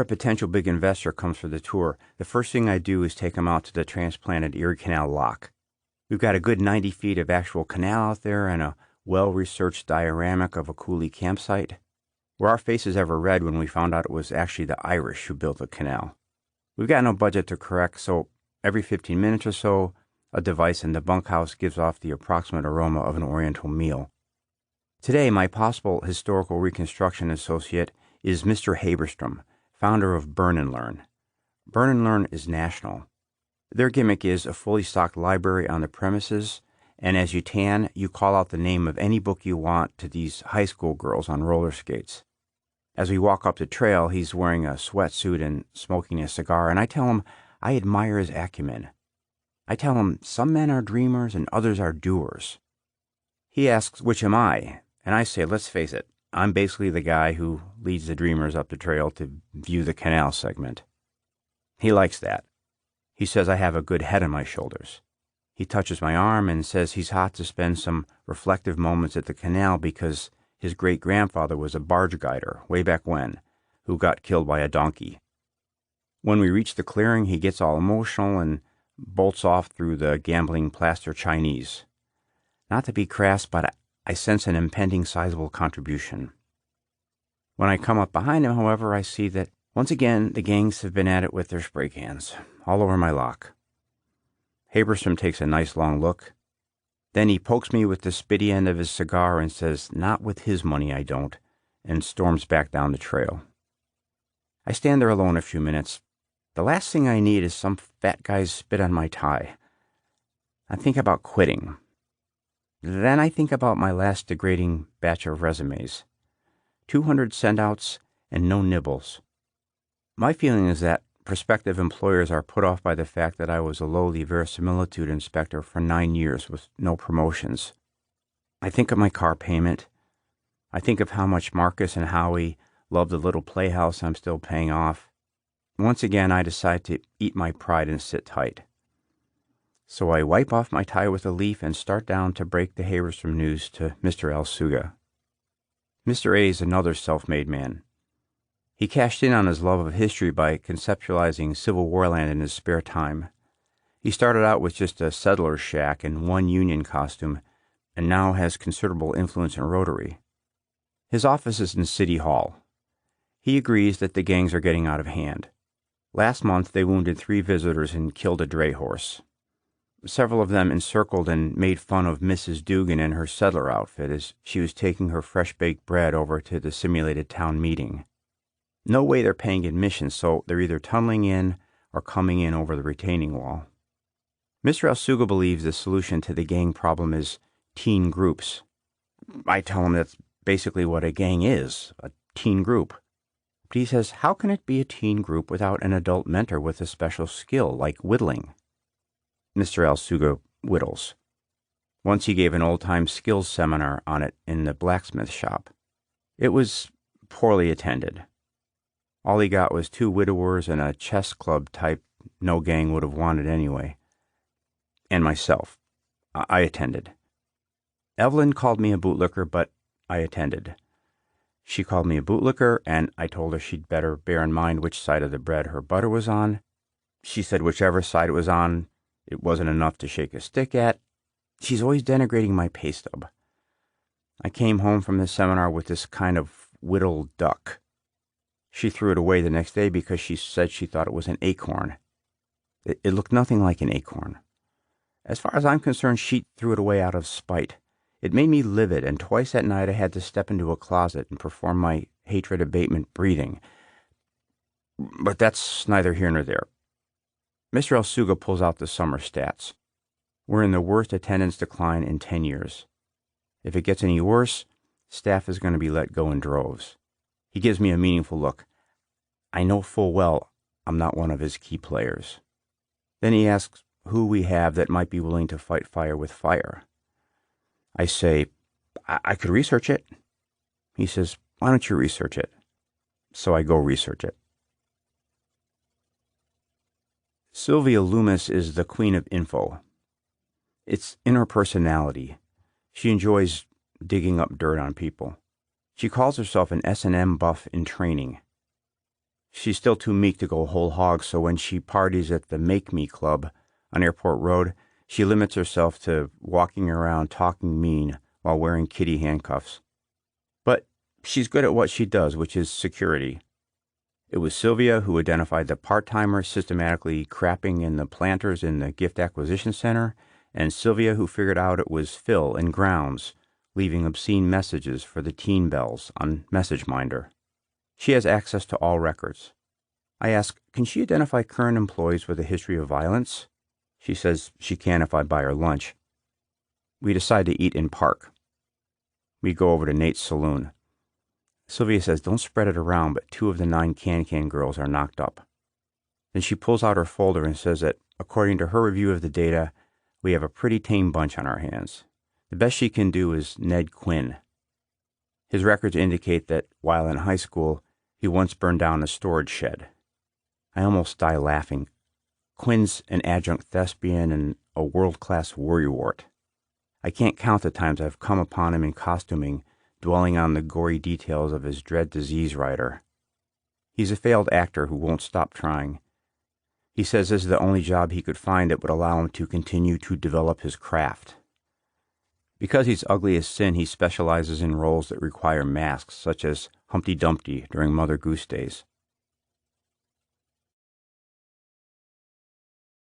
A potential big investor comes for the tour, the first thing I do is take him out to the transplanted Erie Canal lock. We've got a good 90 feet of actual canal out there and a well-researched dioramic of a coulee campsite. Were our faces ever red when we found out it was actually the Irish who built the canal? We've got no budget to correct, so every 15 minutes or so, a device in the bunkhouse gives off the approximate aroma of an Oriental meal. Today, my possible historical reconstruction associate is Mr. Haberstrom, founder of Burn and Learn. Burn and Learn is national. Their gimmick is a fully stocked library on the premises, and as you tan, you call out the name of any book you want to these high school girls on roller skates. As we walk up the trail, he's wearing a sweatsuit and smoking a cigar, and I tell him I admire his acumen. I tell him some men are dreamers and others are doers. He asks, which am I? And I say, let's face it, I'm basically the guy who leads the dreamers up the trail to view the canal segment. He likes that. He says I have a good head on my shoulders. He touches my arm and says he's hot to spend some reflective moments at the canal because his great-grandfather was a barge guider way back when, who got killed by a donkey. When we reach the clearing, he gets all emotional and bolts off through the gambling plaster Chinese. Not to be crass, but I sense an impending sizable contribution. When I come up behind him, however, I see that once again the gangs have been at it with their spray cans, all over my lock. Haberstrom takes a nice long look. Then he pokes me with the spitty end of his cigar and says, not with his money I don't, and storms back down the trail. I stand there alone a few minutes. The last thing I need is some fat guy's spit on my tie. I think about quitting. Then I think about my last degrading batch of resumes. 200 send-outs and no nibbles. My feeling is that prospective employers are put off by the fact that I was a lowly verisimilitude inspector for 9 years with no promotions. I think of my car payment. I think of how much Marcus and Howie love the little playhouse I'm still paying off. Once again, I decide to eat my pride and sit tight. So I wipe off my tie with a leaf and start down to break the Haberstrom news to Mr. Alsuga. Mr. A is another self-made man. He cashed in on his love of history by conceptualizing CivilWarLand in his spare time. He started out with just a settler's shack and one union costume, and now has considerable influence in Rotary. His office is in City Hall. He agrees that the gangs are getting out of hand. Last month, they wounded 3 visitors and killed a dray horse. Several of them encircled and made fun of Mrs. Dugan in her settler outfit as she was taking her fresh-baked bread over to the simulated town meeting. No way they're paying admission, so they're either tunneling in or coming in over the retaining wall. Mr. Alsuga believes the solution to the gang problem is teen groups. I tell him that's basically what a gang is, a teen group. But he says, how can it be a teen group without an adult mentor with a special skill like whittling? Mr. Alsuga whittles. Once he gave an old-time skills seminar on it in the blacksmith shop. It was poorly attended. All he got was 2 widowers and a chess club type no gang would have wanted anyway. And myself. I attended. Evelyn called me a bootlicker, but I attended. She called me a bootlicker, and I told her she'd better bear in mind which side of the bread her butter was on. She said whichever side it was on, it wasn't enough to shake a stick at. She's always denigrating my pay stub. I came home from the seminar with this kind of whittled duck. She threw it away the next day because she said she thought it was an acorn. It looked nothing like an acorn. As far as I'm concerned, she threw it away out of spite. It made me livid, and twice that night I had to step into a closet and perform my hatred abatement breathing. But that's neither here nor there. Mr. Alsuga pulls out the summer stats. We're in the worst attendance decline in 10 years. If it gets any worse, staff is going to be let go in droves. He gives me a meaningful look. I know full well I'm not one of his key players. Then he asks who we have that might be willing to fight fire with fire. I say, I could research it. He says, why don't you research it? So I go research it. Sylvia Loomis is the queen of info. It's in her personality. She enjoys digging up dirt on people. She calls herself an S&M buff in training. She's still too meek to go whole hog, so when she parties at the Make Me Club on Airport Road, she limits herself to walking around talking mean while wearing kitty handcuffs. But she's good at what she does, which is security. It was Sylvia who identified the part-timers systematically crapping in the planters in the gift acquisition center, and Sylvia who figured out it was Phil in grounds, leaving obscene messages for the teen bells on MessageMinder. She has access to all records. I ask, can she identify current employees with a history of violence? She says she can if I buy her lunch. We decide to eat in park. We go over to Nate's saloon. Sylvia says don't spread it around, but 2 of the 9 Can-Can girls are knocked up. Then she pulls out her folder and says that, according to her review of the data, we have a pretty tame bunch on our hands. The best she can do is Ned Quinn. His records indicate that, while in high school, he once burned down a storage shed. I almost die laughing. Quinn's an adjunct thespian and a world-class worrywart. I can't count the times I've come upon him in costuming, dwelling on the gory details of his dread disease rider. He's a failed actor who won't stop trying. He says this is the only job he could find that would allow him to continue to develop his craft. Because he's ugly as sin, he specializes in roles that require masks, such as Humpty Dumpty during Mother Goose Days.